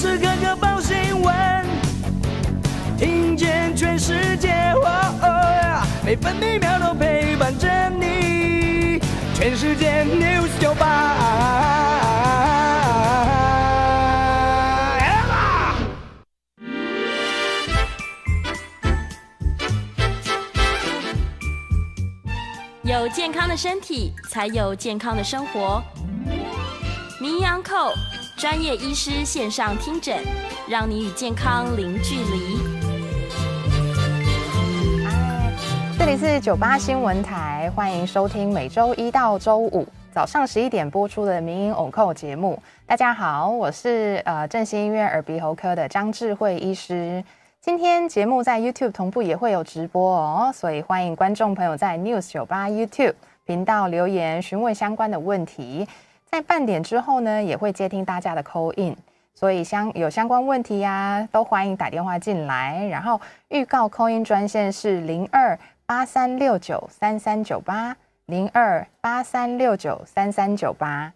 时刻刻报新闻，听见全世界，每分每秒都陪伴着你。全世界 News 98。有健康的身体，才有健康的生活。名医昂扣专业医师线上听诊，让你与健康零距离。这里是98新闻台，欢迎收听每周一到周五早上11点播出的名医昂扣节目。大家好，我是振兴医院耳鼻喉科的张智慧医师。今天节目在 YouTube 同步也会有直播哦，所以欢迎观众朋友在 News 98 YouTube 频道留言询问相关的问题。在半点之后呢，也会接听大家的 call in， 所以有相关问题啊，都欢迎打电话进来。然后预告 call in 专线是0283693398 0283693398。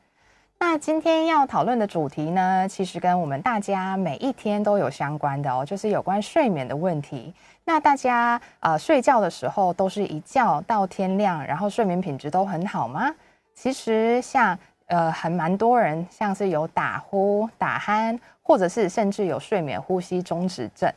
那今天要讨论的主题呢，其实跟我们大家每一天都有相关的哦，就是有关睡眠的问题。那大家睡觉的时候都是一觉到天亮，然后睡眠品质都很好吗？其实像还蛮多人像是有打呼、打鼾，或者是甚至有睡眠呼吸中止症。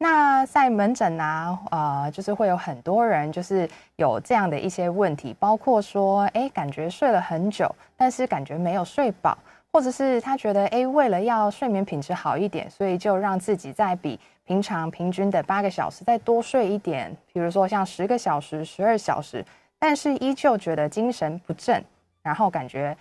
那在门诊啊，就是会有很多人就是有这样的一些问题，包括说，感觉睡了很久，但是感觉没有睡饱，或者是他觉得，为了要睡眠品质好一点，所以就让自己再比平常平均的8个小时再多睡一点，比如说像10个小时、12小时，但是依旧觉得精神不振，然后感觉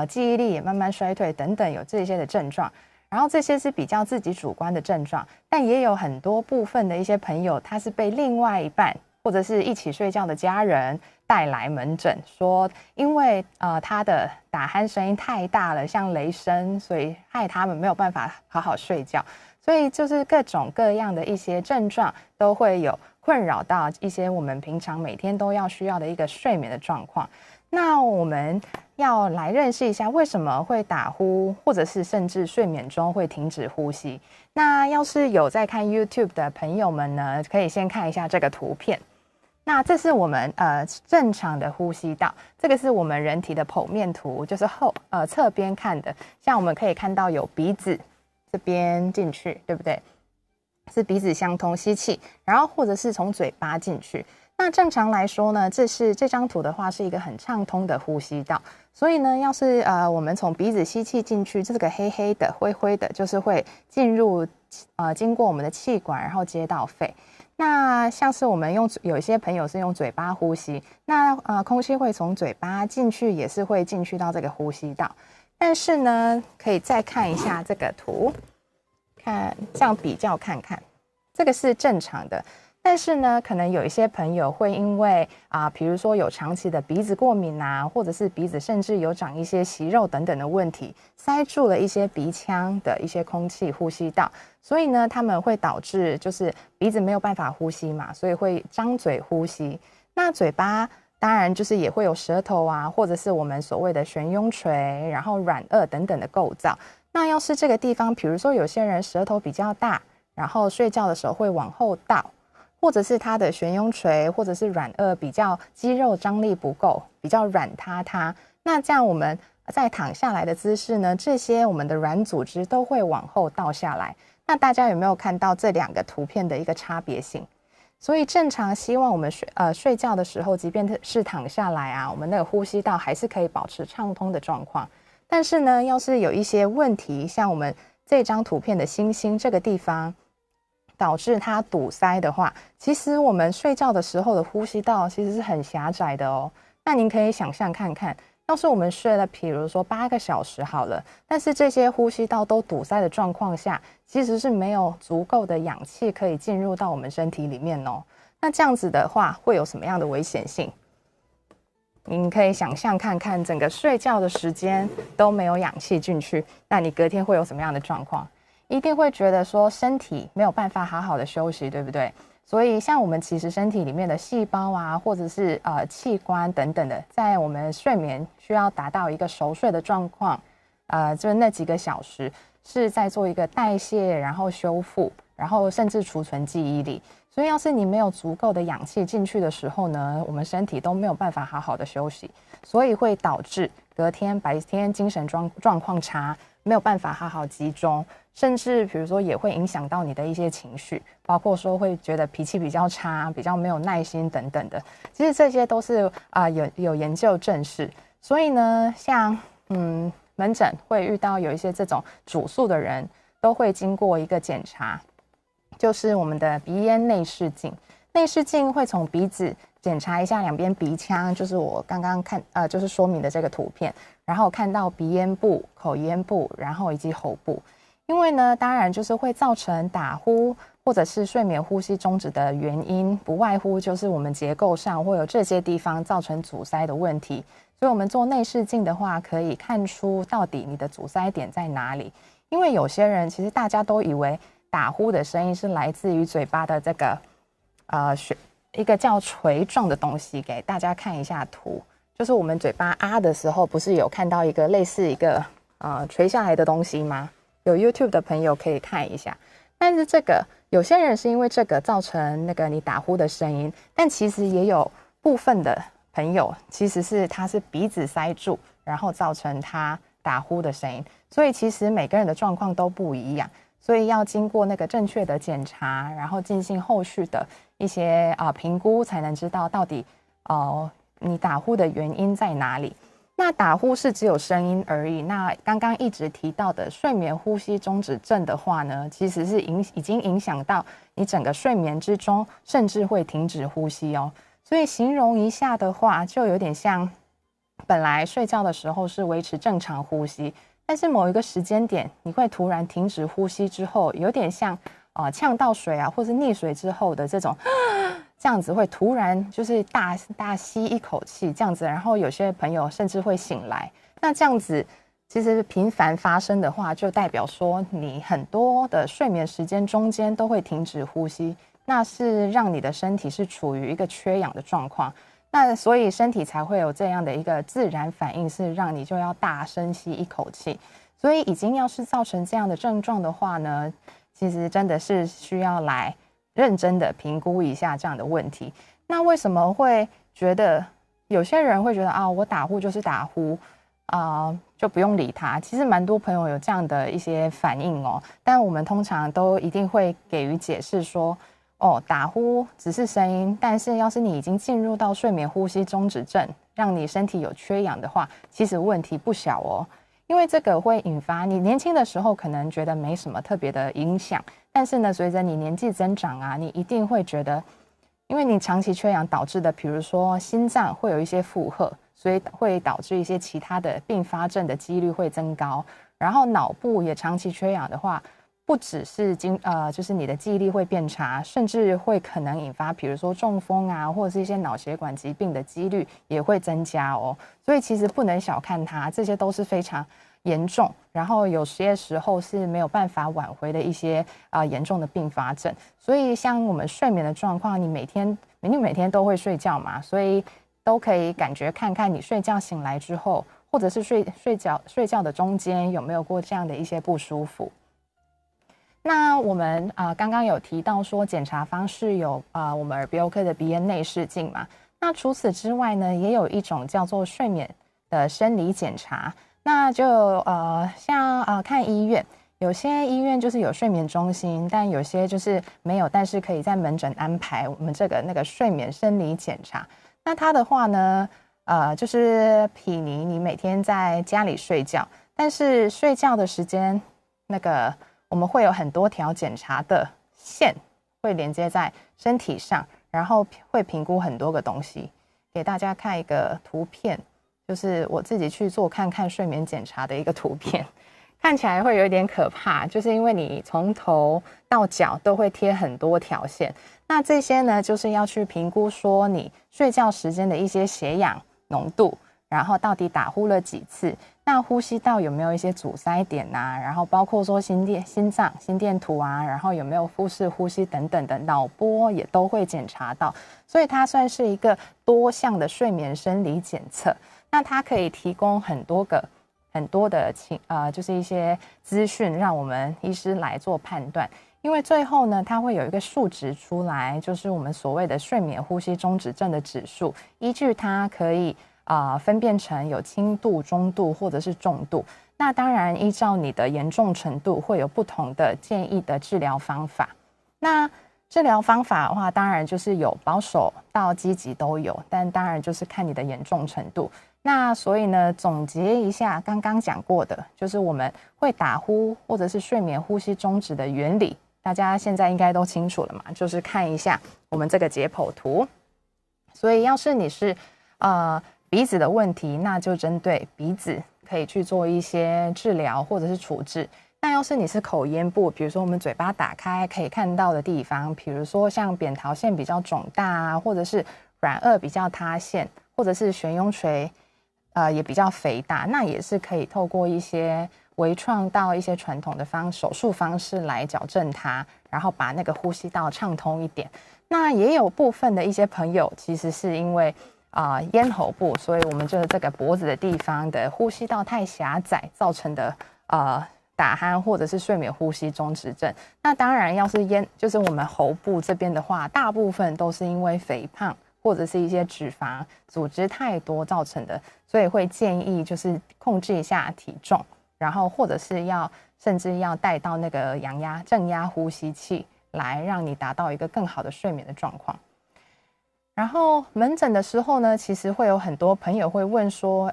记忆力也慢慢衰退等等，有这些的症状。然后这些是比较自己主观的症状，但也有很多部分的一些朋友，他是被另外一半或者是一起睡觉的家人带来门诊，说因为他的打鼾声音太大了，像雷声，所以害他们没有办法好好睡觉。所以就是各种各样的一些症状都会有困扰到一些我们平常每天都要需要的一个睡眠的状况。那我们要来认识一下为什么会打呼，或者是甚至睡眠中会停止呼吸。那要是有在看 YouTube 的朋友们呢，可以先看一下这个图片。那这是我们正常的呼吸道，这个是我们人体的剖面图，就是侧边看的。像我们可以看到有鼻子这边进去，对不对？是鼻子相通吸气，然后或者是从嘴巴进去。那正常来说呢，这张图的话是一个很畅通的呼吸道，所以呢，要是我们从鼻子吸气进去，这个黑黑的、灰灰的，就是会进入经过我们的气管，然后接到肺。那像是我们有一些朋友是用嘴巴呼吸，那空气会从嘴巴进去，也是会进去到这个呼吸道。但是呢，可以再看一下这个图，看这样比较看看，这个是正常的。但是呢，可能有一些朋友会因为比如说有长期的鼻子过敏啊，或者是鼻子甚至有长一些息肉等等的问题，塞住了一些鼻腔的一些空气呼吸道，所以呢，他们会导致就是鼻子没有办法呼吸嘛，所以会张嘴呼吸。那嘴巴当然就是也会有舌头啊，或者是我们所谓的悬雍垂，然后软腭等等的构造。那要是这个地方，比如说有些人舌头比较大，然后睡觉的时候会往后倒，或者是它的悬雍垂或者是软腭比较肌肉张力不够，比较软塌塌，那这样我们在躺下来的姿势呢，这些我们的软组织都会往后倒下来。那大家有没有看到这两个图片的一个差别性？所以正常希望我们睡觉的时候，即便是躺下来啊，我们那个呼吸道还是可以保持畅通的状况。但是呢，要是有一些问题，像我们这张图片的星星这个地方导致它堵塞的话，其实我们睡觉的时候的呼吸道其实是很狭窄的哦。那您可以想象看看，要是我们睡了比如说8个小时好了，但是这些呼吸道都堵塞的状况下，其实是没有足够的氧气可以进入到我们身体里面哦。那这样子的话会有什么样的危险性？您可以想象看看，整个睡觉的时间都没有氧气进去，那你隔天会有什么样的状况？一定会觉得说身体没有办法好好的休息，对不对？所以像我们其实身体里面的细胞啊，或者是器官等等的，在我们睡眠需要达到一个熟睡的状况，就是那几个小时是在做一个代谢，然后修复，然后甚至储存记忆力。所以要是你没有足够的氧气进去的时候呢，我们身体都没有办法好好的休息，所以会导致隔天白天精神状况差，没有办法好好集中，甚至比如说也会影响到你的一些情绪，包括说会觉得脾气比较差，比较没有耐心等等的。其实这些都是有研究证实。所以呢，像门诊会遇到有一些这种主诉的人，都会经过一个检查，就是我们的鼻咽内视镜。内视镜会从鼻子检查一下两边鼻腔，就是我刚刚就是说明的这个图片，然后看到鼻咽部、口咽部，然后以及喉部。因为呢，当然就是会造成打呼或者是睡眠呼吸中止的原因，不外乎就是我们结构上会有这些地方造成阻塞的问题。所以我们做内视镜的话，可以看出到底你的阻塞点在哪里。因为有些人其实大家都以为打呼的声音是来自于嘴巴的这个一个叫锤状的东西，给大家看一下图。就是我们嘴巴啊的时候，不是有看到一个类似一个垂下来的东西吗？有 YouTube 的朋友可以看一下。但是这个有些人是因为这个造成那个你打呼的声音，但其实也有部分的朋友其实是他是鼻子塞住，然后造成他打呼的声音。所以其实每个人的状况都不一样，所以要经过那个正确的检查，然后进行后续的一些评估，才能知道到底你打呼的原因在哪里。那打呼是只有声音而已，那刚刚一直提到的睡眠呼吸中止症的话呢，其实是已经影响到你整个睡眠之中，甚至会停止呼吸哦。所以形容一下的话，就有点像本来睡觉的时候是维持正常呼吸，但是某一个时间点你会突然停止呼吸之后，有点像呛到水或是溺水之后的这种这样子，会突然就是大吸一口气这样子，然后有些朋友甚至会醒来。那这样子其实频繁发生的话，就代表说你很多的睡眠时间中间都会停止呼吸，那是让你的身体是处于一个缺氧的状况。那所以身体才会有这样的一个自然反应，是让你就要大深吸一口气。所以已经要是造成这样的症状的话呢，其实真的是需要来认真的评估一下这样的问题。那为什么会觉得有些人会觉得我打呼就是打呼就不用理他？其实蛮多朋友有这样的一些反应哦，但我们通常都一定会给予解释说，打呼只是声音，但是要是你已经进入到睡眠呼吸中止症，让你身体有缺氧的话，其实问题不小哦。因为这个会引发你年轻的时候可能觉得没什么特别的影响，但是呢，随着你年纪增长你一定会觉得，因为你长期缺氧导致的，比如说心脏会有一些负荷，所以会导致一些其他的并发症的几率会增高。然后脑部也长期缺氧的话，不只是就是你的记忆力会变差，甚至会可能引发比如说中风或者是一些脑血管疾病的几率也会增加哦。所以其实不能小看它，这些都是非常严重，然后有些时候是没有办法挽回的一些严重的并发症。所以像我们睡眠的状况，你每天都会睡觉嘛，所以都可以感觉看看你睡觉醒来之后，或者是睡觉的中间有没有过这样的一些不舒服。那我们刚刚有提到说检查方式有我们耳鼻喉科的鼻咽内视镜嘛，那除此之外呢，也有一种叫做睡眠的生理检查。那就像看医院，有些医院就是有睡眠中心，但有些就是没有，但是可以在门诊安排我们那个睡眠生理检查。那它的话呢就是比你每天在家里睡觉，但是睡觉的时间我们会有很多条检查的线会连接在身体上，然后会评估很多个东西。给大家看一个图片，就是我自己去做看睡眠检查的一个图片，看起来会有一点可怕，就是因为你从头到脚都会贴很多条线。那这些呢，就是要去评估说你睡觉时间的一些血氧浓度，然后到底打呼了几次，那呼吸道有没有一些阻塞点然后包括说心脏心电图然后有没有腹式呼吸等等的，脑波也都会检查到。所以它算是一个多项的睡眠生理检测。那它可以提供很很多的就是一些资讯，让我们医师来做判断。因为最后呢，它会有一个数值出来，就是我们所谓的睡眠呼吸中止症的指数，依据它可以分辨成有轻度、中度或者是重度。那当然，依照你的严重程度，会有不同的建议的治疗方法。那治疗方法的话，当然就是有保守到积极都有，但当然就是看你的严重程度。那所以呢，总结一下刚刚讲过的，就是我们会打呼或者是睡眠呼吸中止的原理，大家现在应该都清楚了嘛？就是看一下我们这个解剖图。所以要是你是鼻子的问题，那就针对鼻子可以去做一些治疗或者是处置。那要是你是口咽部，比如说我们嘴巴打开可以看到的地方，比如说像扁桃腺比较肿大啊，或者是软腭比较塌陷，或者是悬雍垂也比较肥大，那也是可以透过一些微创到一些传统的手术方式来矫正它，然后把那个呼吸道畅通一点。那也有部分的一些朋友其实是因为咽喉部，所以我们就是这个脖子的地方的呼吸道太狭窄造成的打鼾或者是睡眠呼吸中止症。那当然要是就是我们喉部这边的话，大部分都是因为肥胖或者是一些脂肪组织太多造成的，所以会建议就是控制一下体重，然后或者是甚至要带到那个正压呼吸器来让你达到一个更好的睡眠的状况。然后门诊的时候呢，其实会有很多朋友会问说，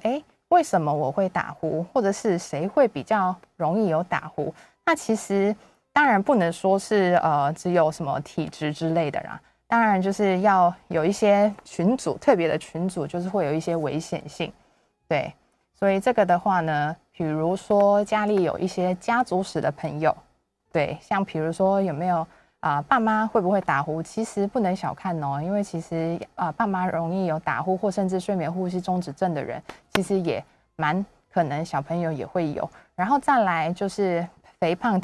为什么我会打呼，或者是谁会比较容易有打呼？那其实当然不能说是只有什么体质之类的啦，当然就是要有一些群组，特别的群组就是会有一些危险性。对，所以这个的话呢，比如说家里有一些家族史的朋友，对，像比如说有没有爸妈会不会打呼，其实不能小看哦，因为其实爸妈容易有打呼或甚至睡眠呼吸中止症的人，其实也蛮可能小朋友也会有。然后再来就是肥胖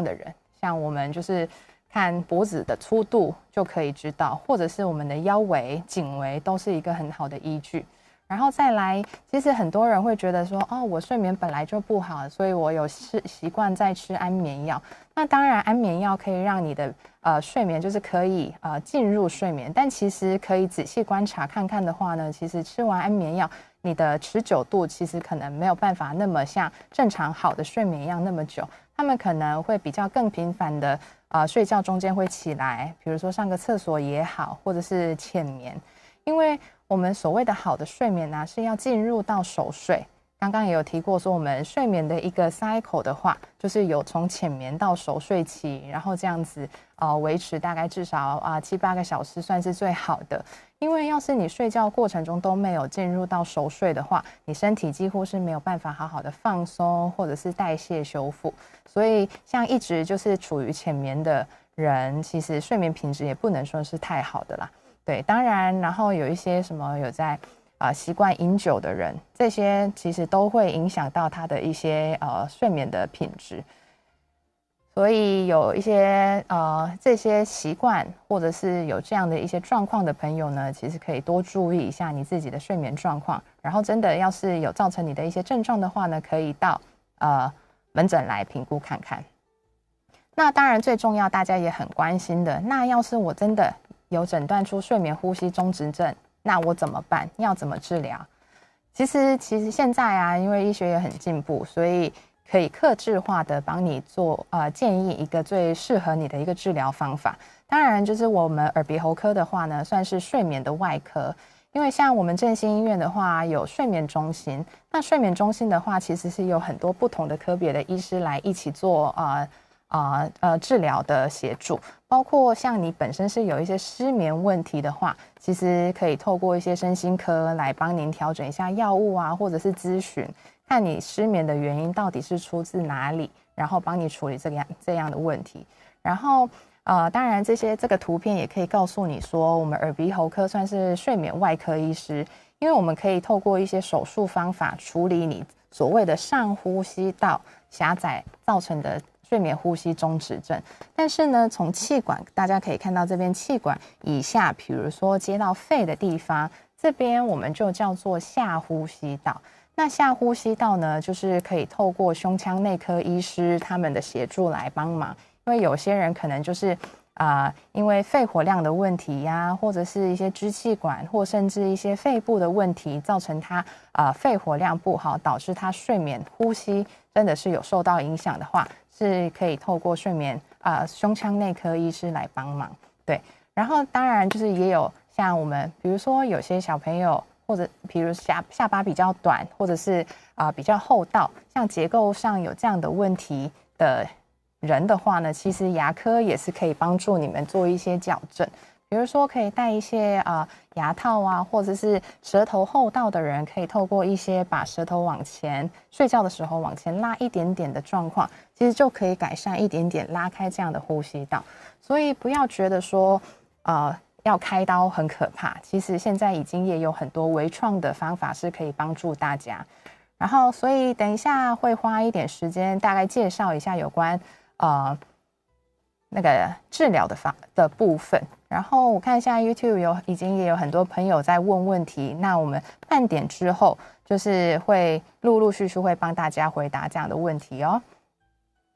的人，像我们就是看脖子的粗度就可以知道，或者是我们的腰围、颈围都是一个很好的依据。然后再来，其实很多人会觉得说，我睡眠本来就不好，所以我有习惯在吃安眠药。那当然，安眠药可以让你的睡眠就是可以进入睡眠，但其实可以仔细观察看看的话呢，其实吃完安眠药，你的持久度其实可能没有办法那么像正常好的睡眠一样那么久。他们可能会比较更频繁的睡觉中间会起来，比如说上个厕所也好，或者是浅眠。因为我们所谓的好的睡眠呢，是要进入到熟睡。刚刚也有提过说，我们睡眠的一个 cycle 的话，就是有从浅眠到熟睡期，然后这样子维持大概至少7-8个小时算是最好的。因为要是你睡觉过程中都没有进入到熟睡的话，你身体几乎是没有办法好好的放松或者是代谢修复。所以像一直就是处于浅眠的人，其实睡眠品质也不能说是太好的啦。对，当然，然后有一些什么有在习惯饮酒的人，这些其实都会影响到他的一些睡眠的品质。所以有一些这些习惯或者是有这样的一些状况的朋友呢，其实可以多注意一下你自己的睡眠状况。然后真的要是有造成你的一些症状的话呢，可以到门诊来评估看看。那当然最重要，大家也很关心的，那要是我真的有诊断出睡眠呼吸中止症，那我怎么办？要怎么治疗？其实现在因为医学也很进步，所以可以客制化的帮你做建议一个最适合你的一个治疗方法。当然，就是我们耳鼻喉科的话呢，算是睡眠的外科。因为像我们振兴医院的话，有睡眠中心。那睡眠中心的话，其实是有很多不同的科别的医师来一起做治疗的协助，包括像你本身是有一些失眠问题的话，其实可以透过一些身心科来帮您调整一下药物或者是咨询，看你失眠的原因到底是出自哪里，然后帮你处理这样的问题。然后当然这个图片也可以告诉你说，我们耳鼻喉科算是睡眠外科医师，因为我们可以透过一些手术方法处理你所谓的上呼吸道狭窄造成的睡眠呼吸中止症。但是呢，从气管大家可以看到这边气管以下，比如说接到肺的地方，这边我们就叫做下呼吸道。那下呼吸道呢，就是可以透过胸腔内科医师他们的协助来帮忙，因为有些人可能就是因为肺活量的问题呀，或者是一些支气管，或甚至一些肺部的问题，造成他肺活量不好，导致他睡眠呼吸真的是有受到影响的话，是可以透过睡眠胸腔内科医师来帮忙。对，然后当然就是也有像我们，比如说有些小朋友，或者比如下巴比较短，或者是比较厚道，像结构上有这样的问题的人的话呢，其实牙科也是可以帮助你们做一些矫正。比如说可以戴一些牙套啊，或者是舌头厚道的人可以透过一些把舌头往前，睡觉的时候往前拉一点点的状况，其实就可以改善一点点，拉开这样的呼吸道。所以不要觉得说要开刀很可怕，其实现在已经也有很多微创的方法是可以帮助大家。然后所以等一下会花一点时间大概介绍一下有关那个治疗的部分。然后我看一下 YouTube 已经也有很多朋友在问问题，那我们半点之后就是会陆续会帮大家回答这样的问题哦。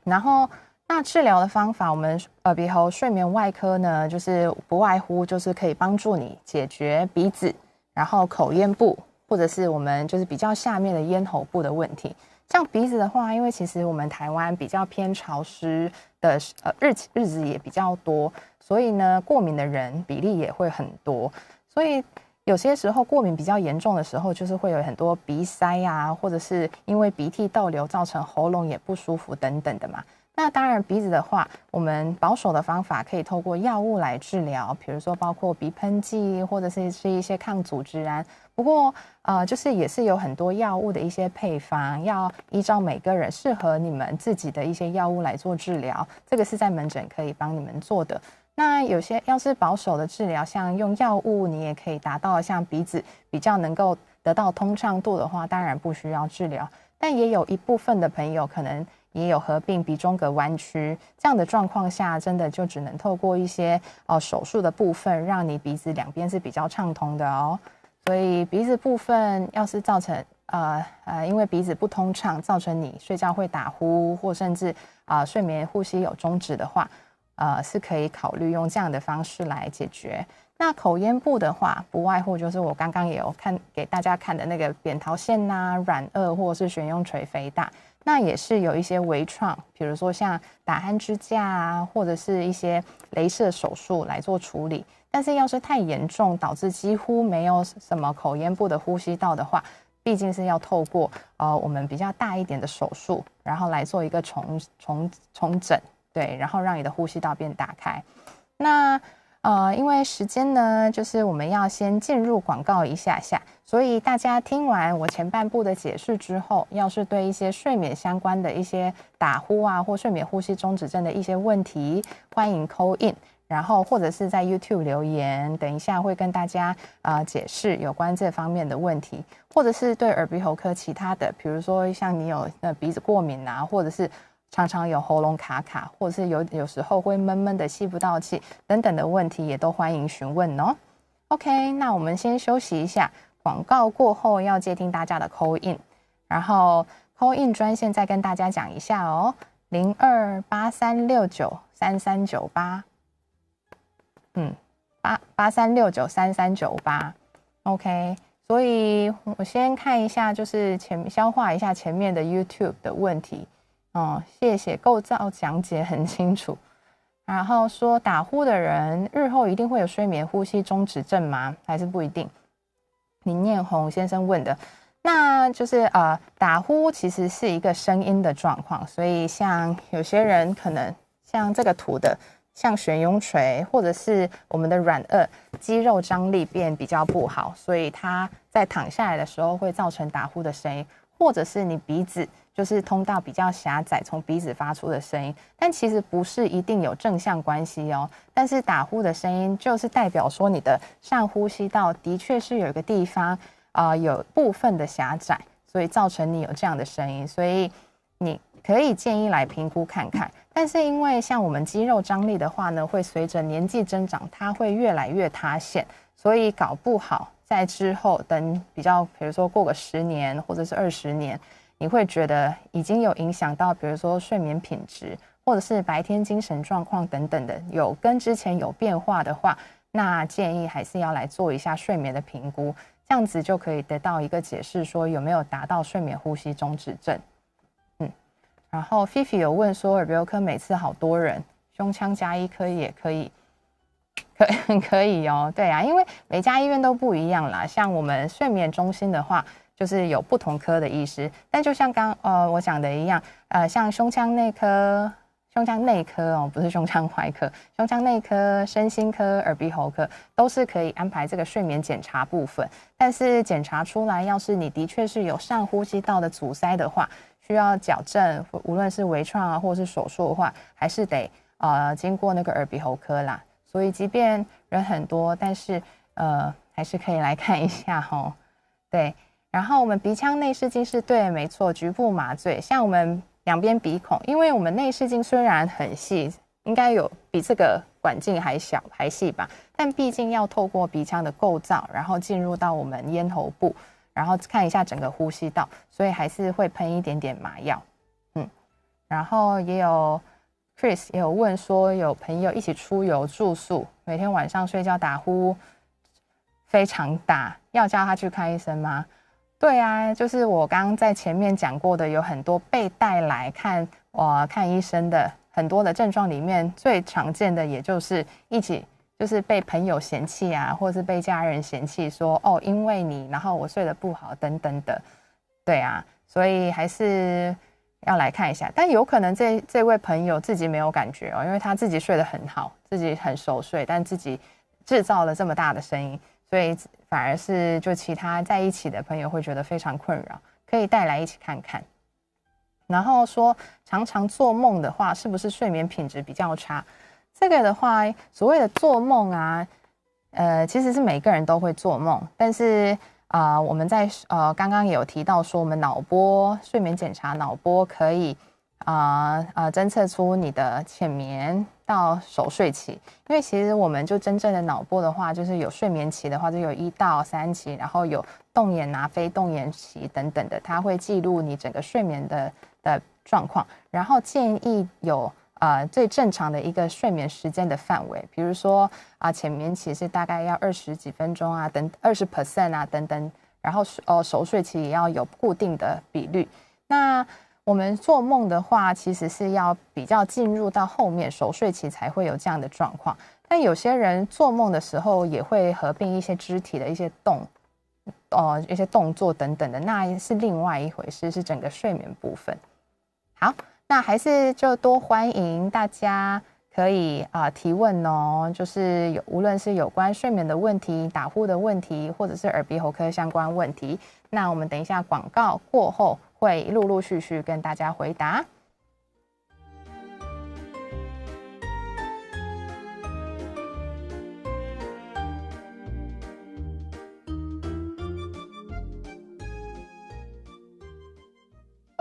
然后那治疗的方法，我们耳鼻喉睡眠外科呢，就是不外乎就是可以帮助你解决鼻子，然后口咽部，或者是我们就是比较下面的咽喉部的问题。像鼻子的话，因为其实我们台湾比较偏潮湿的日子也比较多，所以呢过敏的人比例也会很多，所以有些时候过敏比较严重的时候，就是会有很多鼻塞啊，或者是因为鼻涕逗流造成喉咙也不舒服等等的嘛。那当然鼻子的话，我们保守的方法可以透过药物来治疗，比如说包括鼻喷剂，或者是一些抗组织胺。不过就是也是有很多药物的一些配方，要依照每个人适合你们自己的一些药物来做治疗，这个是在门诊可以帮你们做的。那有些要是保守的治疗，像用药物你也可以达到像鼻子比较能够得到通畅度的话，当然不需要治疗。但也有一部分的朋友可能也有合并鼻中隔弯曲，这样的状况下真的就只能透过一些手术的部分，让你鼻子两边是比较畅通的哦。所以鼻子部分要是造成因为鼻子不通畅，造成你睡觉会打呼，或甚至睡眠呼吸有中止的话，是可以考虑用这样的方式来解决。那口咽部的话，不外乎就是我刚刚也有给大家看的那个扁桃腺啊、软腭或者是悬雍垂肥大，那也是有一些微创，比如说像打鼾支架啊，或者是一些雷射手术来做处理。但是要是太严重，导致几乎没有什么口咽部的呼吸道的话，毕竟是要透过我们比较大一点的手术，然后来做一个重整，对，然后让你的呼吸道变打开。那因为时间呢，就是我们要先进入广告一下下，所以大家听完我前半部的解释之后，要是对一些睡眠相关的一些打呼啊，或睡眠呼吸中止症的一些问题，欢迎 call in。然后或者是在 YouTube 留言，等一下会跟大家解释有关这方面的问题，或者是对耳鼻喉科其他的，比如说像你有鼻子过敏啊，或者是常常有喉咙卡卡，或者是有时候会闷闷的吸不到气等等的问题，也都欢迎询问哦。OK， 那我们先休息一下，广告过后要接听大家的 call in， 然后 call in 专线再跟大家讲一下哦，0283693398。83693398 OK， 所以我先看一下，就是消化一下前面的 YouTube 的问题谢谢构造讲解很清楚。然后说打呼的人日后一定会有睡眠呼吸中止症吗？还是不一定？林念红先生问的，那就是打呼其实是一个声音的状况，所以像有些人可能像这个图的。像悬雍垂或者是我们的软腭肌肉张力变比较不好，所以它在躺下来的时候会造成打呼的声音，或者是你鼻子就是通道比较狭窄，从鼻子发出的声音，但其实不是一定有正向关系哦。但是打呼的声音就是代表说你的上呼吸道的确是有一个地方有部分的狭窄，所以造成你有这样的声音，所以你可以建议来评估看看。但是因为像我们肌肉张力的话呢，会随着年纪增长，它会越来越塌陷，所以搞不好在之后等比较，比如说过个10年或者是20年，你会觉得已经有影响到，比如说睡眠品质，或者是白天精神状况等等的，有跟之前有变化的话，那建议还是要来做一下睡眠的评估，这样子就可以得到一个解释，说有没有达到睡眠呼吸中止症。然后 Fifi 有问说，耳鼻喉科每次好多人，胸腔加医科也可以，可以哦。对啊，因为每家医院都不一样啦。像我们睡眠中心的话，就是有不同科的医师，但就像我讲的一样，像胸腔内科哦，不是胸腔外科，胸腔内科、身心科、耳鼻喉科都是可以安排这个睡眠检查部分。但是检查出来，要是你的确是有上呼吸道的阻塞的话，需要矫正，无论是微创啊，或是手术的话，还是得经过那个耳鼻喉科啦。所以即便人很多，但是还是可以来看一下哦。对，然后我们鼻腔内视镜是对，没错，局部麻醉。像我们两边鼻孔，因为我们内视镜虽然很细，应该有比这个管径还细吧，但毕竟要透过鼻腔的构造，然后进入到我们咽喉部。然后看一下整个呼吸道，所以还是会喷一点点麻药。然后也有 Chris 也有问说，有朋友一起出游住宿，每天晚上睡觉打呼非常大，要叫他去看医生吗？对啊，就是我刚刚在前面讲过的，有很多被带来看医生的很多的症状里面，最常见的也就是就是被朋友嫌弃啊，或是被家人嫌弃说哦，因为你，然后我睡得不好等等的，对啊，所以还是要来看一下。但有可能这位朋友自己没有感觉哦，因为他自己睡得很好，自己很熟睡，但自己制造了这么大的声音，所以反而是就其他在一起的朋友会觉得非常困扰，可以带来一起看看。然后说常常做梦的话，是不是睡眠品质比较差？这个的话，所谓的做梦啊，其实是每个人都会做梦，但是我们在刚刚也有提到说，我们脑波睡眠检查，脑波可以侦测出你的浅眠到熟睡期，因为其实我们就真正的脑波的话，就是有睡眠期的话，就有1到3期，然后有动眼啊、非动眼期等等的，它会记录你整个睡眠的状况，然后建议有最正常的一个睡眠时间的范围，比如说浅眠期是大概要20几分钟啊，等20% 啊等等，然后熟睡期也要有固定的比率。那我们做梦的话，其实是要比较进入到后面熟睡期才会有这样的状况。但有些人做梦的时候也会合并一些肢体的一些一些动作等等的，那是另外一回事，是整个睡眠部分。好。那还是就多欢迎大家可以提问哦，就是无论是有关睡眠的问题、打呼的问题，或者是耳鼻喉科相关问题，那我们等一下广告过后会陆陆续续跟大家回答。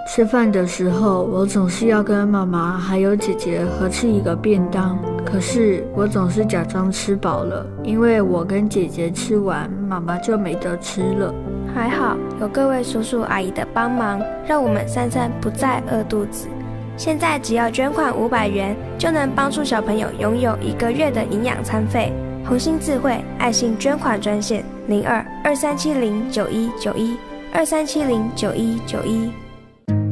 吃饭的时候，我总是要跟妈妈还有姐姐合吃一个便当，可是我总是假装吃饱了，因为我跟姐姐吃完，妈妈就没得吃了。还好有各位叔叔阿姨的帮忙，让我们3餐不再饿肚子。现在只要捐款500元，就能帮助小朋友拥有1个月的营养餐费。红星智慧爱心捐款专线02-2370-9191，2370-9191。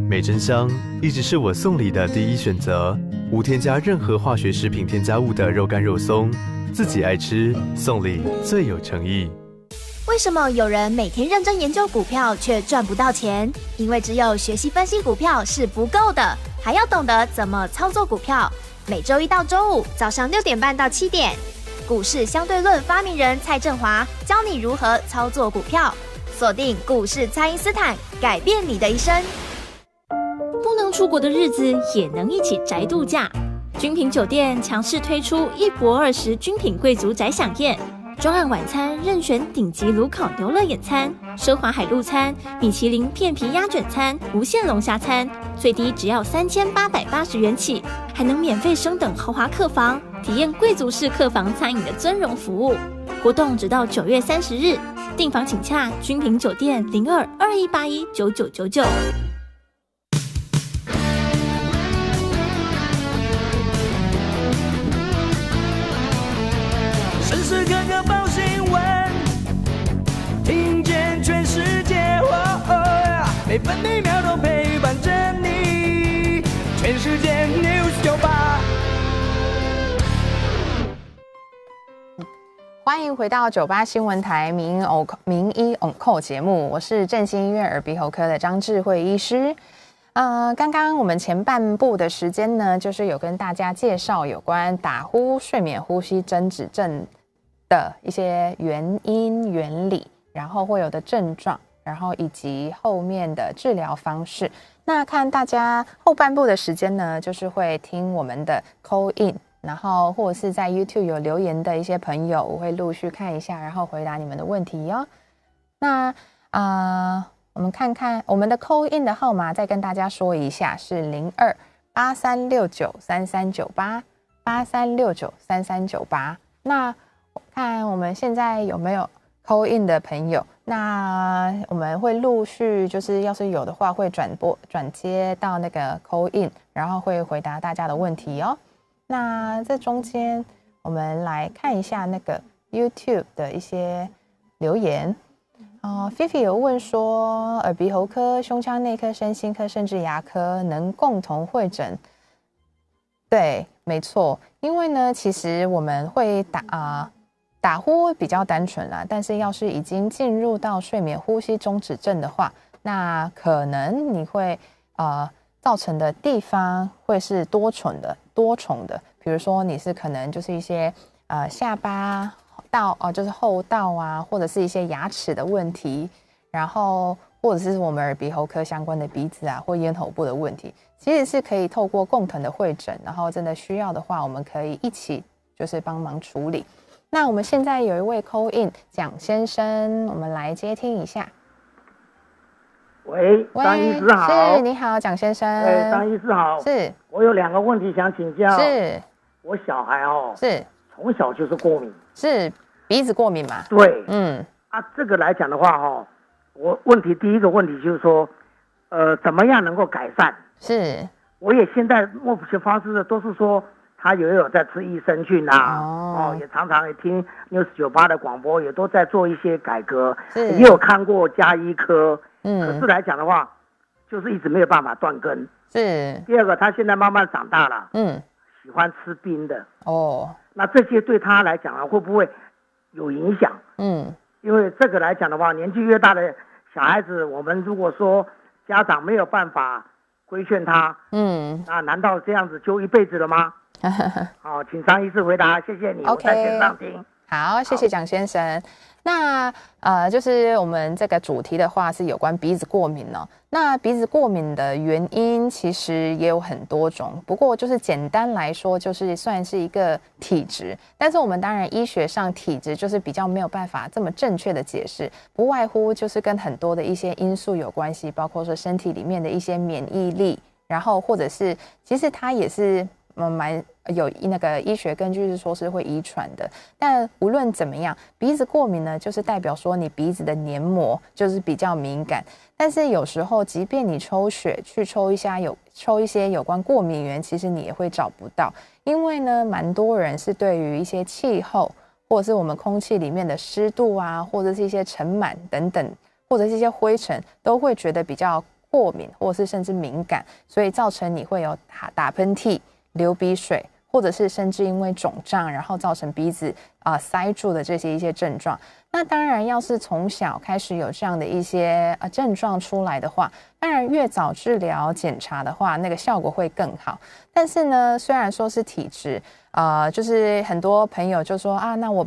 美珍香一直是我送礼的第一选择，无添加任何化学食品添加物的肉干肉松，自己爱吃，送礼最有诚意。为什么有人每天认真研究股票却赚不到钱？因为只有学习分析股票是不够的，还要懂得怎么操作股票。每周1到周5早上6点半到7点，股市相对论发明人蔡振华教你如何操作股票，锁定股市蔡因斯坦，改变你的一生。不能出国的日子也能一起宅度假。君品酒店强势推出1博20君品贵族宅享宴，专案晚餐任选顶级炉烤牛肋眼餐、奢华海陆餐、米其林片皮鸭卷餐、无限龙虾餐，最低只要3880元起，还能免费升等豪华客房，体验贵族式客房餐饮的尊荣服务。活动直到9月30日，订房请洽君品酒店0221819999。时时刻刻报新闻，听见全世界，每分每秒都陪伴着你。全世界 News 98。欢迎回到98新闻台名医 on call 节目，我是振兴医院耳鼻喉科的张智慧医师。刚刚我们前半部的时间呢，就是有跟大家介绍有关打呼、睡眠呼吸增止症的一些原因、原理，然后会有的症状，然后以及后面的治疗方式。那看大家后半部的时间呢，就是会听我们的 call in。然后或者是在 YouTube 有留言的一些朋友，我会陆续看一下，然后回答你们的问题哦。那我们看看我们的 call in 的号码，再跟大家说一下，是028369339883693398。那我看我们现在有没有 call in 的朋友？那我们会陆续就是要是有的话，会转接到那个 call in， 然后会回答大家的问题哦。那这中间我们来看一下那个 YouTube 的一些留言。Fifi 有问说，耳鼻喉科、胸腔内科、身心科甚至牙科能共同会诊？对，没错。因为呢，其实我们会打呼比较单纯啦，但是要是已经进入到睡眠呼吸中止症的话，那可能你会造成的地方会是多重的，比如说你是可能就是一些下巴道就是后道啊，或者是一些牙齿的问题，然后或者是我们耳鼻喉科相关的鼻子啊或咽喉部的问题，其实是可以透过共同的会诊，然后真的需要的话，我们可以一起就是帮忙处理。那我们现在有一位 call in 蒋先生，我们来接听一下。喂，张医师好。是，你好，蒋先生。张医师好。是，我有2个问题想请教。是，我小孩是从小就是过敏。是鼻子过敏嘛？对，这个来讲的话我第一个问题就是说，怎么样能够改善？是，我也现在目前方式的都是说，他也有在吃益生菌啊，也常常也听 News 98的广播，也都在做一些改革，也有看过家医科。可是来讲的话，就是一直没有办法断根。是。第二个，他现在慢慢长大了，喜欢吃冰的。那这些对他来讲会不会有影响？因为这个来讲的话，年纪越大的小孩子，我们如果说家长没有办法规劝他，那难道这样子就一辈子了吗？好，请张医师回答，谢谢你。我在线上听。好，谢谢蒋先生。那就是我们这个主题的话是有关鼻子过敏哦。那鼻子过敏的原因其实也有很多种，不过就是简单来说，就是算是一个体质。但是我们当然医学上体质就是比较没有办法这么正确的解释，不外乎就是跟很多的一些因素有关系，包括说身体里面的一些免疫力，然后或者是其实它也是蛮有那个医学根据是说是会遗传的。但无论怎么样，鼻子过敏呢，就是代表说你鼻子的黏膜就是比较敏感。但是有时候即便你抽血去抽一些有关过敏源，其实你也会找不到，因为呢蛮多人是对于一些气候或者是我们空气里面的湿度啊，或者是一些尘螨等等，或者是一些灰尘，都会觉得比较过敏，或者是甚至敏感，所以造成你会有打喷嚏、流鼻水，或者是甚至因为肿胀，然后造成鼻子塞住的这些一些症状。那当然，要是从小开始有这样的一些症状出来的话，当然越早治疗检查的话，那个效果会更好。但是呢，虽然说是体质，就是很多朋友就说那我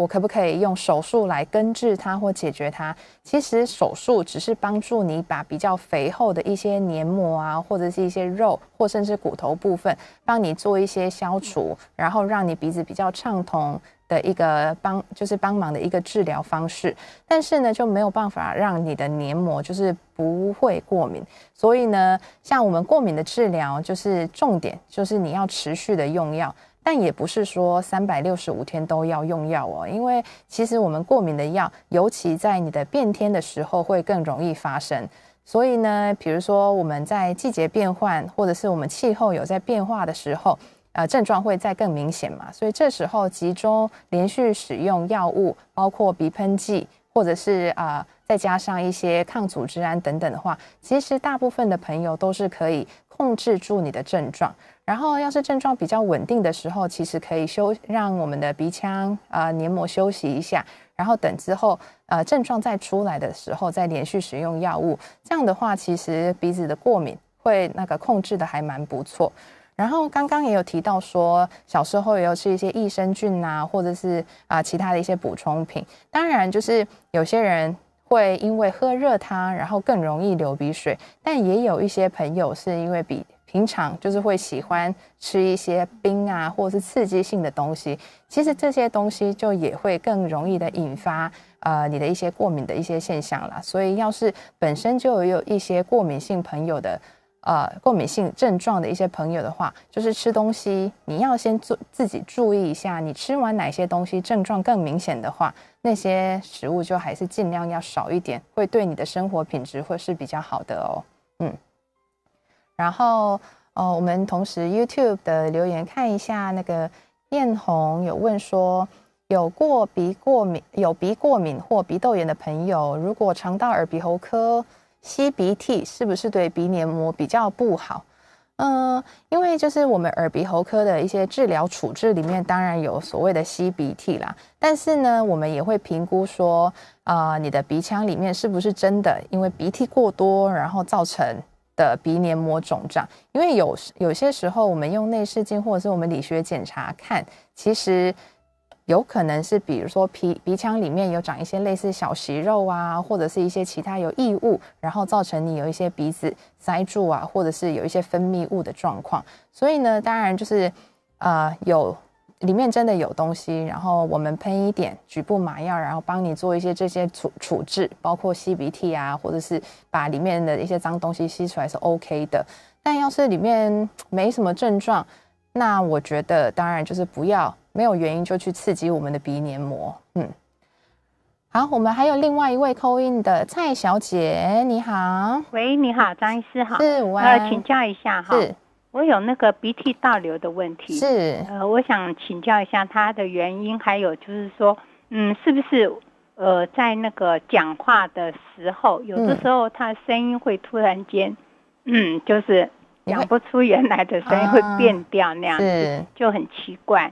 可不可以用手术来根治它或解决它？其实手术只是帮助你把比较肥厚的一些黏膜啊，或者是一些肉，或甚至骨头部分，帮你做一些消除，然后让你鼻子比较畅通，的一个帮忙的一个治疗方式，但是呢就没有办法让你的黏膜就是不会过敏。所以呢，像我们过敏的治疗，就是重点就是你要持续的用药，但也不是说365天都要用药哦，因为其实我们过敏的药，尤其在你的变天的时候会更容易发生。所以呢，比如说我们在季节变换，或者是我们气候有在变化的时候，症状会再更明显嘛，所以这时候集中连续使用药物，包括鼻喷剂，或者是再加上一些抗组织胺等等的话，其实大部分的朋友都是可以控制住你的症状。然后要是症状比较稳定的时候，其实可以让我们的鼻腔黏膜休息一下，然后等之后症状再出来的时候再连续使用药物，这样的话其实鼻子的过敏会控制的还蛮不错。然后刚刚也有提到说，小时候也有吃一些益生菌啊，或者是其他的一些补充品。当然，就是有些人会因为喝热汤，然后更容易流鼻水，但也有一些朋友是因为平常就是会喜欢吃一些冰啊，或者是刺激性的东西。其实这些东西就也会更容易的引发你的一些过敏的一些现象啦。所以要是本身就有一些过敏性朋友的过敏性症状的一些朋友的话，就是吃东西你要先自己注意一下，你吃完哪些东西症状更明显的话，那些食物就还是尽量要少一点，会对你的生活品质会是比较好的哦。然后我们同时 YouTube 的留言看一下，那个艳红有问说，有鼻过敏或鼻窦炎的朋友，如果常到耳鼻喉科吸鼻涕，是不是对鼻黏膜比较不好？因为就是我们耳鼻喉科的一些治疗处置里面，当然有所谓的吸鼻涕啦，但是呢，我们也会评估说，你的鼻腔里面是不是真的因为鼻涕过多，然后造成的鼻黏膜肿胀。因为有些时候我们用内视镜或者是我们理学检查看，其实有可能是比如说鼻腔里面有长一些类似小息肉啊，或者是一些其他有异物，然后造成你有一些鼻子塞住啊，或者是有一些分泌物的状况。所以呢，当然就是里面真的有东西，然后我们喷一点局部麻药，然后帮你做一些这些处置，包括吸鼻涕啊，或者是把里面的一些脏东西吸出来是 OK 的。但要是里面没什么症状，那我觉得当然就是不要没有原因就去刺激我们的鼻黏膜。好，我们还有另外一位 call in 的蔡小姐，你好。喂，你好，张医师好。是，午安。请教一下哈。是。我有那个鼻涕倒流的问题，是我想请教一下它的原因，还有就是说，是不是在那个讲话的时候，有的时候它声音会突然间，就是讲不出原来的声音，会变调那样子，就很奇怪。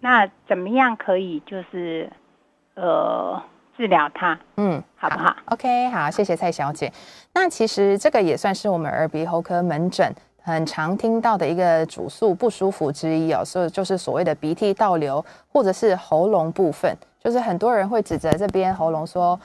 那怎么样可以就是治疗它？好不好 ？OK， 好，谢谢蔡小姐。那其实这个也算是我们耳鼻喉科门诊很常听到的一个主诉不舒服之一哦，所以就是所谓的鼻涕倒流，或者是喉咙部分，就是很多人会指着这边喉咙说，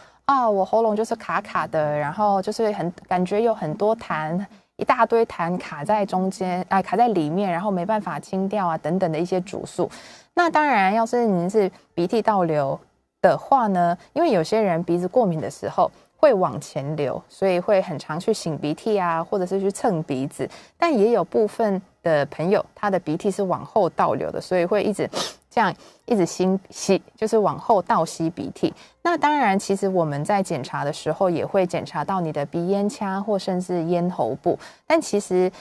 我喉咙就是卡卡的，然后就是感觉有很多痰，一大堆痰卡在中间，卡在里面，然后没办法清掉啊等等的一些主诉。那当然，要是您是鼻涕倒流的话呢，因为有些人鼻子过敏的时候会往前流，所以会很常去擤鼻涕啊，或者是去蹭鼻子。但也有部分的朋友，他的鼻涕是往后倒流的，所以会一直这样一直吸，就是往后倒吸鼻涕。那当然，其实我们在检查的时候也会检查到你的鼻咽腔或甚至咽喉部。但其实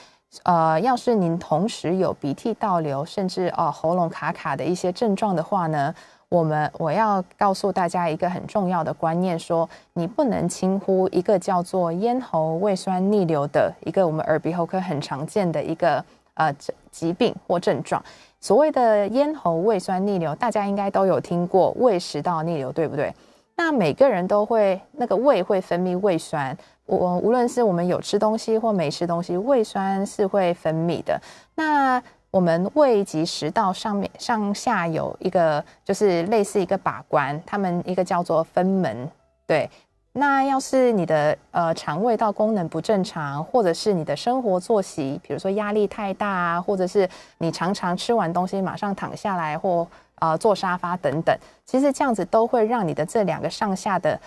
要是您同时有鼻涕倒流，甚至喉咙卡卡的一些症状的话呢，我要告诉大家一个很重要的观念，说你不能轻忽一个叫做咽喉胃酸逆流的一个我们耳鼻喉科很常见的一个疾病或症状。所谓的咽喉胃酸逆流，大家应该都有听过胃食道逆流，对不对？那每个人都会那个胃会分泌胃酸，无论是我们有吃东西或没吃东西，胃酸是会分泌的。那我们胃及食道上下有一个就是类似一个把关，他们一个叫做贲门，对，那要是你的肠胃道功能不正常，或者是你的生活作息，比如说压力太大啊，或者是你常常吃完东西马上躺下来或坐沙发等等，其实这样子都会让你的这2个上下的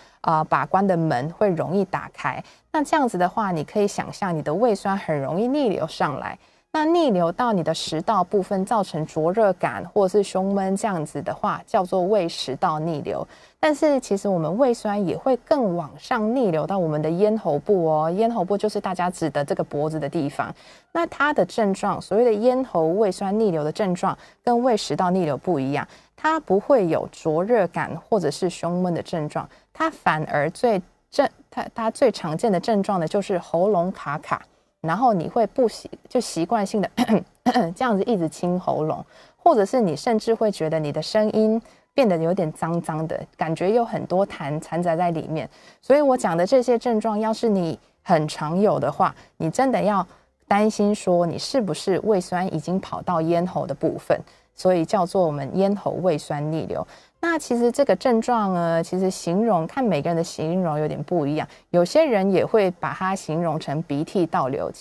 把关的门会容易打开。那这样子的话，你可以想象你的胃酸很容易逆流上来。那逆流到你的食道部分，造成灼热感或者是胸闷，这样子的话叫做胃食道逆流。但是其实我们胃酸也会更往上逆流到我们的咽喉部哦，咽喉部就是大家指的这个脖子的地方。那它的症状，所谓的咽喉胃酸逆流的症状，跟胃食道逆流不一样，它不会有灼热感或者是胸闷的症状，它反而它最常见的症状呢，就是喉咙卡卡。然后你会就习惯性的这样子一直清喉咙，或者是你甚至会觉得你的声音变得有点脏脏的，感觉有很多痰掺杂在里面。所以我讲的这些症状，要是你很常有的话，你真的要担心说你是不是胃酸已经跑到咽喉的部分，所以叫做我们咽喉胃酸逆流。那其实这个症状呢，其实形容看每个人的形容有点不一样，有些人也会把它形容成鼻涕倒流，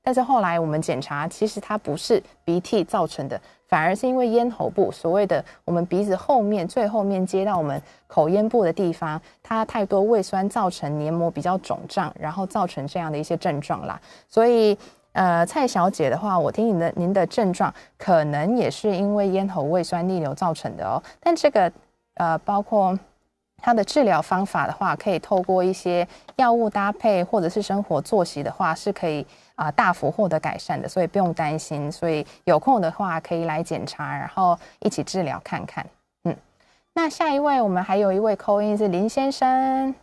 但是后来我们检查，其实它不是鼻涕造成的，反而是因为咽喉部所谓的我们鼻子后面最后面接到我们口咽部的地方，它太多胃酸造成黏膜比较肿胀，然后造成这样的一些症状啦。所以蔡小姐的话，我听您的症状可能也是因为咽喉胃酸逆流造成的哦。但这个包括它的治疗方法的话，可以透过一些药物搭配或者是生活作息的话，是可以大幅获得改善的，所以不用担心。所以有空的话可以来检查，然后一起治疗看看。那下一位我们还有一位call in是林先生。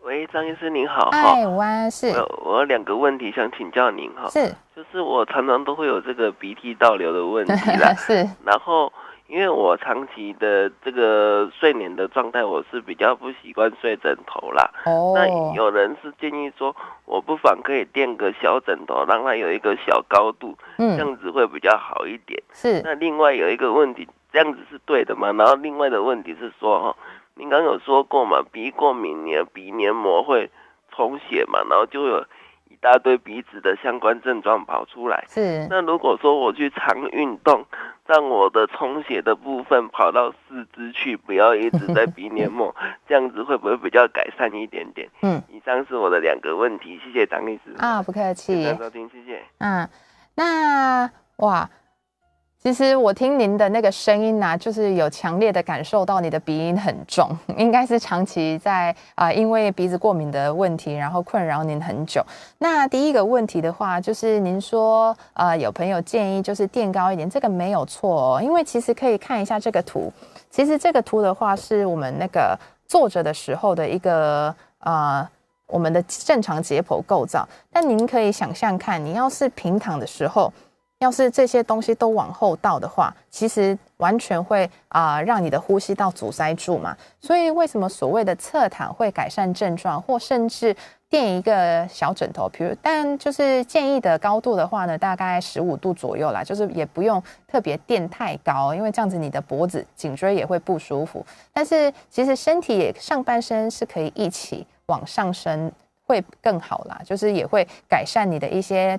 喂，张医师您好。嗨，午安。是我有2个问题想请教您哈。是，就是我常常都会有这个鼻涕倒流的问题啦。是，然后因为我长期的这个睡眠的状态，我是比较不习惯睡枕头啦。那有人是建议说，我不妨可以垫个小枕头，让它有一个小高度，这样子会比较好一点。是。那另外有一个问题，这样子是对的吗？然后另外的问题是说您刚有说过嘛，鼻过敏，你的鼻黏膜会充血嘛，然后就有一大堆鼻子的相关症状跑出来。是。那如果说我去常运动，让我的充血的部分跑到四肢去，不要一直在鼻黏膜，这样子会不会比较改善一点点？以上是我的2个问题，谢谢张医师。不客气。谢谢收听，谢谢。那哇。其实我听您的那个声音就是有强烈的感受到你的鼻音很重，应该是长期在因为鼻子过敏的问题，然后困扰您很久。那第一个问题的话，就是您说有朋友建议就是垫高一点，这个没有错哦，因为其实可以看一下这个图。其实这个图的话，是我们那个坐着的时候的一个我们的正常解剖构造。但您可以想象看，你要是平躺的时候。要是这些东西都往后倒的话，其实完全会让你的呼吸道阻塞住嘛。所以为什么所谓的侧躺会改善症状，或甚至垫一个小枕头，但就是建议的高度的话呢，大概15度左右啦，就是也不用特别垫太高，因为这样子你的脖子、颈椎也会不舒服。但是其实身体也上半身是可以一起往上升，会更好啦，就是也会改善你的一些。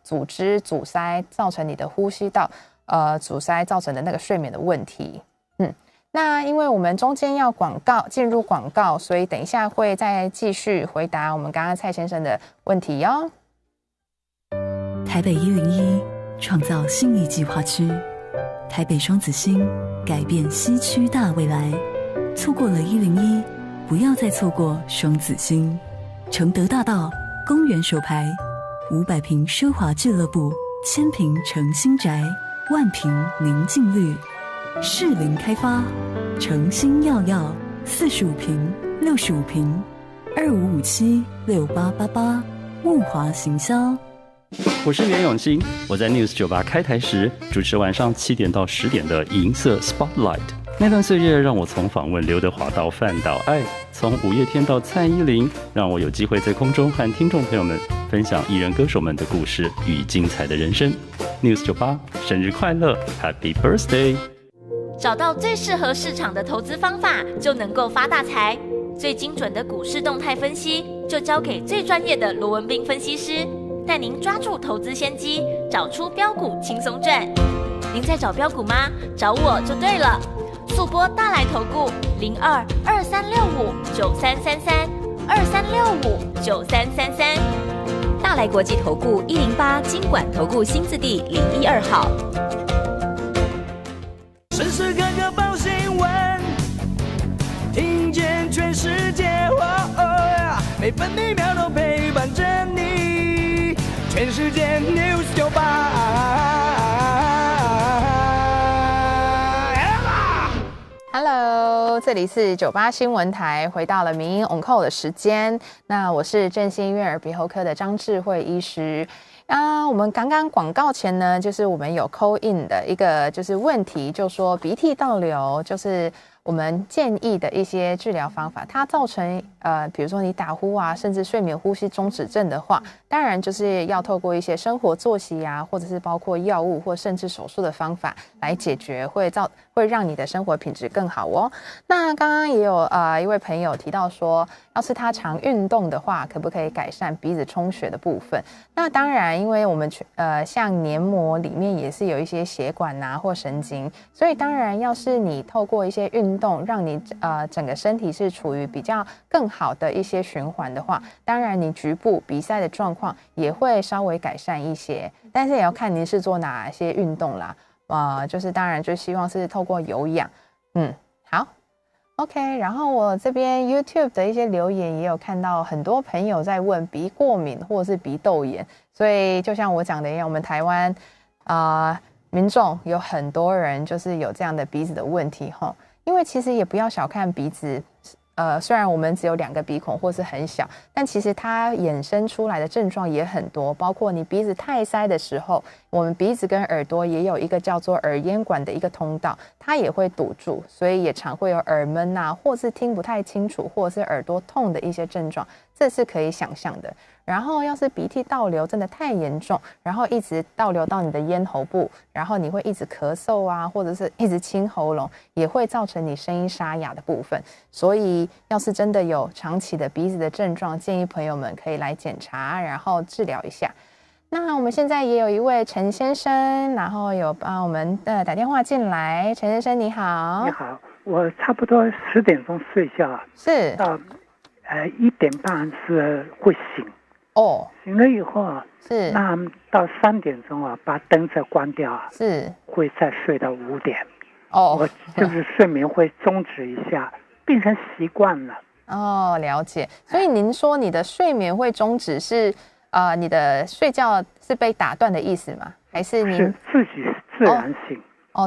组织阻塞造成你的呼吸道阻塞造成的那个睡眠的问题。那因为我们中间要进入广告，所以等一下会再继续回答我们刚刚蔡先生的问题哦。台北101创造信义计划区，台北双子星改变西区大未来。错过了101，不要再错过双子星。承德大道公园首排。500坪奢华俱乐部，1000坪诚心宅，10000坪宁静绿，适龄开发，诚心耀耀，45坪、65坪，25576888，物华行销。我是袁永新，我在 News 98开台时主持晚上7点到10点的银色 Spotlight。那段岁月让我从访问刘德华到范岛爱，从五月天到蔡依林，让我有机会在空中和听众朋友们分享艺人歌手们的故事与精彩的人生。News 98生日快乐 ，Happy Birthday！ 找到最适合市场的投资方法，就能够发大财。最精准的股市动态分析就交给最专业的罗文彬分析师，带您抓住投资先机，找出标股轻松赚。您在找标股吗？找我就对了。速播大来投顾02-2365-9333，2365-9333。大来国际投顾108金管投顾新字第012号。时时刻刻报新闻，听见全世界，每分每秒都陪伴着你。全世界 News 98。Hello， 这里是98新闻台，回到了民音 on call 的时间。那我是振兴医院耳鼻喉科的张智慧医师。我们刚刚广告前呢，就是我们有 call in 的一个就是问题，就说鼻涕倒流就是我们建议的一些治疗方法，它造成比如说你打呼啊，甚至睡眠呼吸中止症的话，当然就是要透过一些生活作息啊，或者是包括药物或甚至手术的方法来解决，会让你的生活品质更好哦。那刚刚也有一位朋友提到说，要是他常运动的话，可不可以改善鼻子充血的部分？那当然，因为我们像黏膜里面也是有一些血管啊或神经，所以当然要是你透过一些运动，让你整个身体是处于比较更好的一些循环的话，当然你局部鼻塞的状况也会稍微改善一些，但是也要看您是做哪些运动啦。就是当然就希望是透过有氧。好 OK， 然后我这边 YouTube 的一些留言也有看到很多朋友在问鼻过敏或者是鼻窦炎，所以就像我讲的一样，我们台湾民众有很多人就是有这样的鼻子的问题齁，因为其实也不要小看鼻子。虽然我们只有2个鼻孔或是很小，但其实它衍生出来的症状也很多，包括你鼻子太塞的时候，我们鼻子跟耳朵也有一个叫做耳咽管的一个通道，它也会堵住，所以也常会有耳闷啊，或是听不太清楚，或是耳朵痛的一些症状，这是可以想象的。然后要是鼻涕倒流真的太严重，然后一直倒流到你的咽喉部，然后你会一直咳嗽啊，或者是一直清喉咙，也会造成你声音沙哑的部分。所以要是真的有长期的鼻子的症状，建议朋友们可以来检查，然后治疗一下。那我们现在也有一位陈先生，然后有帮我们打电话进来。陈先生你好。你好，我差不多10点钟睡觉，是到1点半是会醒。醒了以后是那到3点钟把灯再关掉，是会再睡到5点。我就是睡眠会终止一下，变成习惯了。了解。所以您说你的睡眠会终止是你的睡觉是被打断的意思吗？还是您是自己自然醒？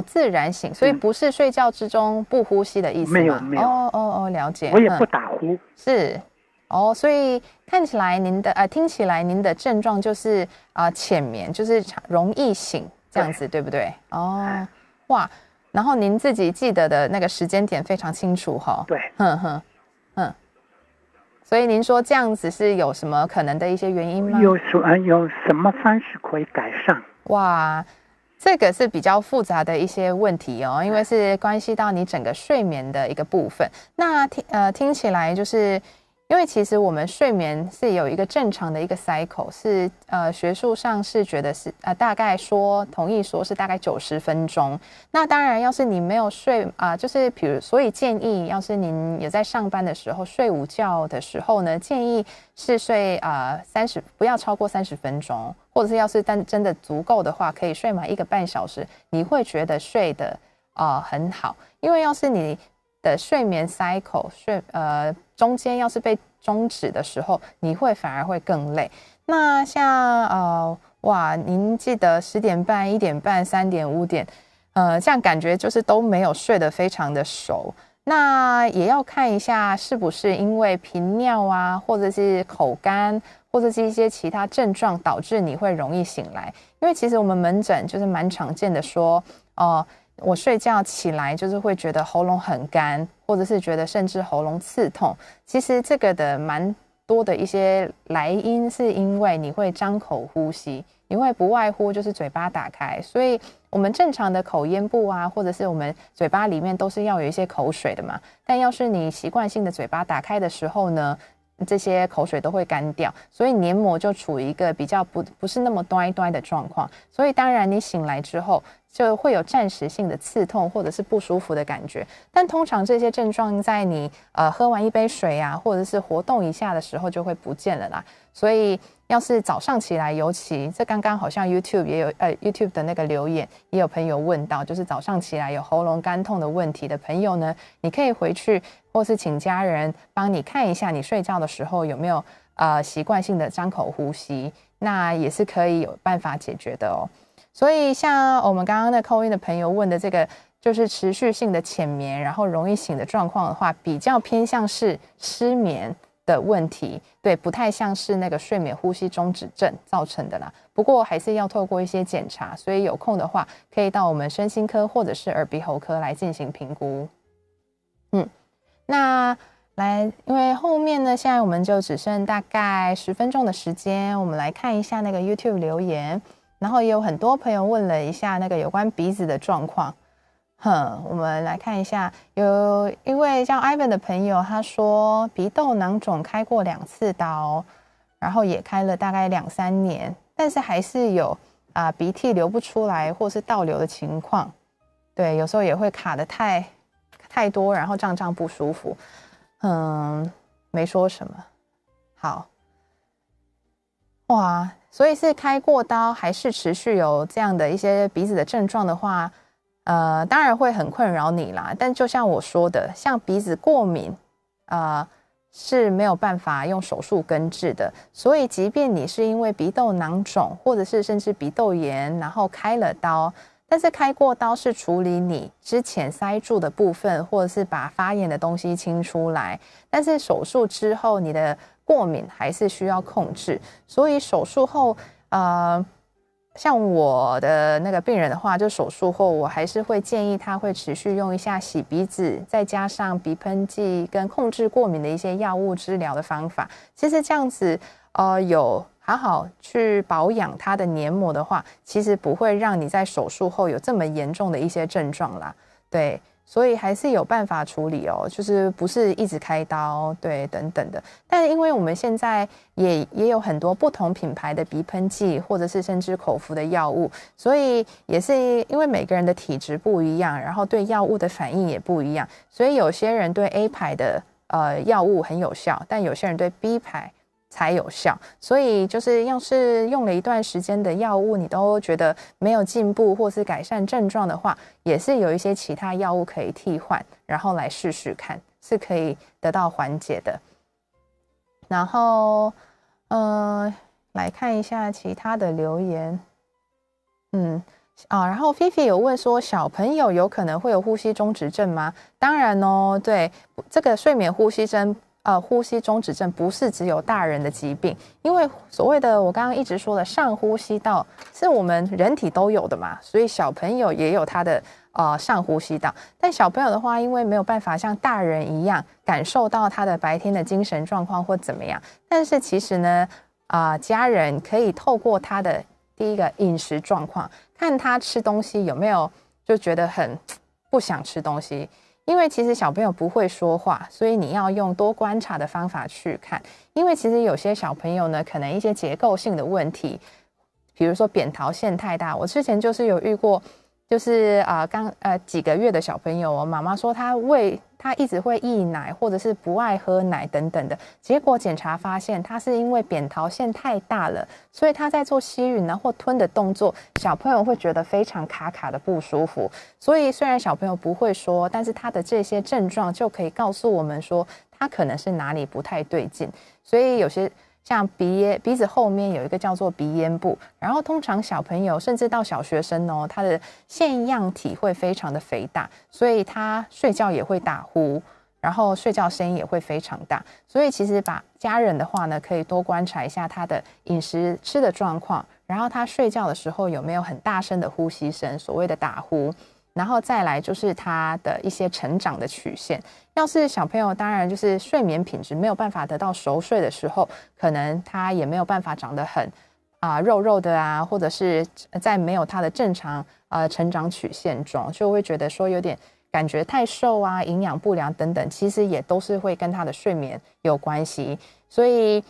自然醒，所以不是睡觉之中不呼吸的意思吗？没有。了解。我也不打呼。是。所以看起来听起来您的症状就是浅眠，就是容易醒这样子，对不对？哇，然后您自己记得的那个时间点非常清楚齁。对，所以您说这样子是有什么可能的一些原因吗？有什么方式可以改善？哇，这个是比较复杂的一些问题因为是关系到你整个睡眠的一个部分。那听起来就是因为其实我们睡眠是有一个正常的一个 cycle， 是学术上是觉得是大概同意说是大概90分钟。那当然要是你没有睡就是所以建议要是您也在上班的时候睡午觉的时候呢，建议是睡不要超过30分钟，或者是要是真的足够的话，可以睡满1个半小时，你会觉得睡得很好。因为要是你的睡眠 cycle 中间要是被终止的时候，你反而会更累。那像您记得10点半、1点半、3点、5点，这样感觉就是都没有睡得非常的熟。那也要看一下是不是因为频尿啊，或者是口干，或者是一些其他症状导致你会容易醒来。因为其实我们门诊就是蛮常见的说，我睡觉起来就是会觉得喉咙很干，或者是觉得甚至喉咙刺痛。其实这个的蛮多的一些来因，是因为你会张口呼吸，你会不外乎就是嘴巴打开，所以我们正常的口咽部啊，或者是我们嘴巴里面都是要有一些口水的嘛。但要是你习惯性的嘴巴打开的时候呢，这些口水都会干掉，所以黏膜就处于一个比较不是那么端的状况。所以当然你醒来之后就会有暂时性的刺痛或者是不舒服的感觉，但通常这些症状在你喝完一杯水啊，或者是活动一下的时候就会不见了啦。所以要是早上起来，尤其这刚刚好像 YouTube 也有YouTube 的那个留言也有朋友问到，就是早上起来有喉咙干痛的问题的朋友呢，你可以回去或是请家人帮你看一下你睡觉的时候有没有习惯性的张口呼吸，那也是可以有办法解决的哦。所以像我们刚刚的call in的朋友问的这个就是持续性的浅眠然后容易醒的状况的话，比较偏向是失眠的问题，对，不太像是那个睡眠呼吸中止症造成的啦。不过还是要透过一些检查，所以有空的话可以到我们身心科或者是耳鼻喉科来进行评估。那来，因为后面呢，现在我们就只剩大概10分钟的时间，我们来看一下那个 YouTube 留言，然后也有很多朋友问了一下那个有关鼻子的状况。我们来看一下，有一位叫 Ivan 的朋友，他说鼻窦囊肿开过2次刀，然后也开了大概2-3年，但是还是有鼻涕流不出来或是倒流的情况。对，有时候也会卡得太多，然后胀不舒服。没说什么。好，哇，所以是开过刀还是持续有这样的一些鼻子的症状的话，当然会很困扰你啦。但就像我说的，像鼻子过敏，是没有办法用手术根治的。所以即便你是因为鼻窦囊肿，或者是甚至鼻窦炎，然后开了刀，但是开过刀是处理你之前塞住的部分，或者是把发炎的东西清出来。但是手术之后，你的过敏还是需要控制。所以手术后，像我的那个病人的话，就手术后我还是会建议他会持续用一下洗鼻子，再加上鼻喷剂跟控制过敏的一些药物治疗的方法。其实这样子，有好好去保养它的黏膜的话，其实不会让你在手术后有这么严重的一些症状啦。对，所以还是有办法处理哦，就是不是一直开刀，对，等等的。但因为我们现在也有很多不同品牌的鼻喷剂，或者是甚至口服的药物，所以也是因为每个人的体质不一样，然后对药物的反应也不一样，所以有些人对 A 牌的药物很有效，但有些人对 B 牌才有效。所以就是要是用了一段时间的药物，你都觉得没有进步或是改善症状的话，也是有一些其他药物可以替换，然后来试试看，是可以得到缓解的。然后来看一下其他的留言。然后 Fifi 有问说，小朋友有可能会有呼吸中止症吗？当然哦，对，这个睡眠呼吸中止症不是只有大人的疾病，因为所谓的我刚刚一直说的上呼吸道是我们人体都有的嘛，所以小朋友也有他的上呼吸道。但小朋友的话，因为没有办法像大人一样感受到他的白天的精神状况或怎么样，但是其实呢，家人可以透过他的第一个饮食状况，看他吃东西有没有就觉得很不想吃东西。因为其实小朋友不会说话，所以你要用多观察的方法去看。因为其实有些小朋友呢，可能一些结构性的问题，比如说扁桃腺太大。我之前就是有遇过，就是几个月的小朋友，妈妈说他一直会溢奶，或者是不爱喝奶等等的，结果检查发现他是因为扁桃腺太大了，所以他在做吸吮或吞的动作，小朋友会觉得非常卡卡的不舒服。所以虽然小朋友不会说，但是他的这些症状就可以告诉我们说，他可能是哪里不太对劲。所以有些像鼻子后面有一个叫做鼻咽部，然后通常小朋友甚至到小学生哦，他的腺样体会非常的肥大，所以他睡觉也会打呼，然后睡觉声音也会非常大。所以其实把家人的话呢，可以多观察一下他的饮食吃的状况，然后他睡觉的时候有没有很大声的呼吸声，所谓的打呼。然后再来就是他的一些成长的曲线。要是小朋友当然就是睡眠品质没有办法得到熟睡的时候，可能他也没有办法长得很肉肉的啊，或者是在没有他的正常成长曲线中，就会觉得说有点感觉太瘦啊，营养不良等等，其实也都是会跟他的睡眠有关系。所以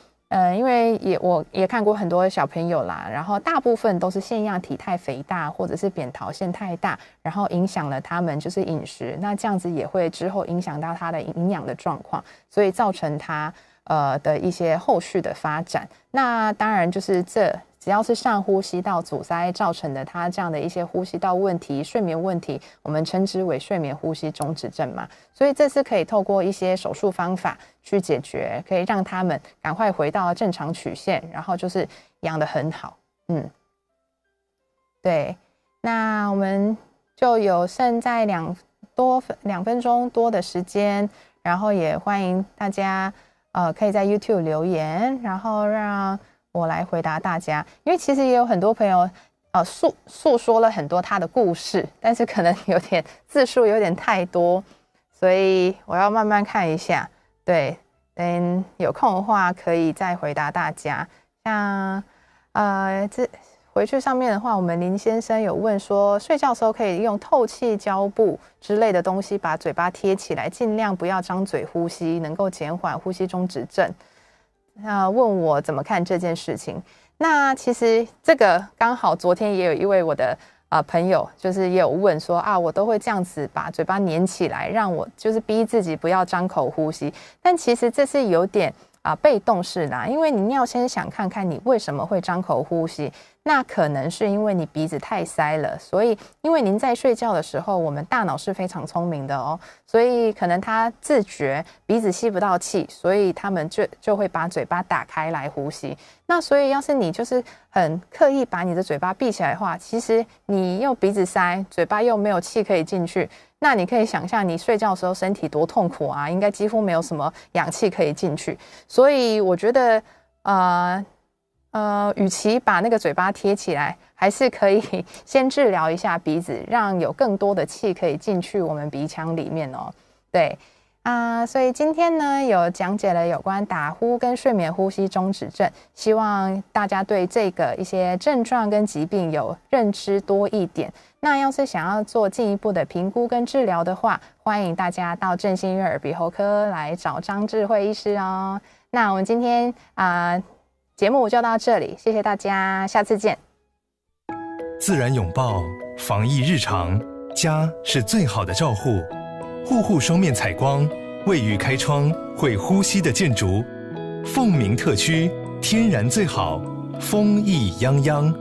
因为我也看过很多小朋友啦，然后大部分都是腺样体太肥大，或者是扁桃腺太大，然后影响了他们就是饮食，那这样子也会之后影响到他的营养的状况，所以造成他的一些后续的发展。那当然就是只要是上呼吸道阻塞造成的他这样的一些呼吸道问题、睡眠问题，我们称之为睡眠呼吸中止症嘛。所以这是可以透过一些手术方法去解决，可以让他们赶快回到正常曲线，然后就是养得很好。对，那我们就有剩在2分钟多的时间，然后也欢迎大家可以在 YouTube 留言，然后让我来回答大家。因为其实也有很多朋友诉说了很多他的故事，但是可能有点字数有点太多，所以我要慢慢看一下。对，等有空的话可以再回答大家。像这回去上面的话，我们林先生有问说，睡觉的时候可以用透气胶布之类的东西把嘴巴贴起来，尽量不要张嘴呼吸，能够减缓呼吸中止症。问我怎么看这件事情。那其实这个刚好昨天也有一位我的朋友就是也有问说我都会这样子把嘴巴粘起来，让我就是逼自己不要张口呼吸，但其实这是有点被动式的，因为你要先想看看你为什么会张口呼吸。那可能是因为你鼻子太塞了，所以因为您在睡觉的时候，我们大脑是非常聪明的哦，所以可能他自觉鼻子吸不到气，所以他们就会把嘴巴打开来呼吸。那所以要是你就是很刻意把你的嘴巴闭起来的话，其实你又鼻子塞，嘴巴又没有气可以进去，那你可以想象你睡觉的时候身体多痛苦啊，应该几乎没有什么氧气可以进去。所以我觉得与其把那个嘴巴贴起来，还是可以先治疗一下鼻子，让有更多的气可以进去我们鼻腔里面哦。对所以今天呢有讲解了有关打呼跟睡眠呼吸中止症，希望大家对这个一些症状跟疾病有认知多一点。那要是想要做进一步的评估跟治疗的话，欢迎大家到振兴医院耳鼻喉科来找张智慧医师哦。那我们今天节目就到这里，谢谢大家，下次见。自然拥抱，防疫日常，家是最好的照护。户户双面采光，卫浴开窗，会呼吸的建筑。凤鸣特区，天然最好，风意泱泱。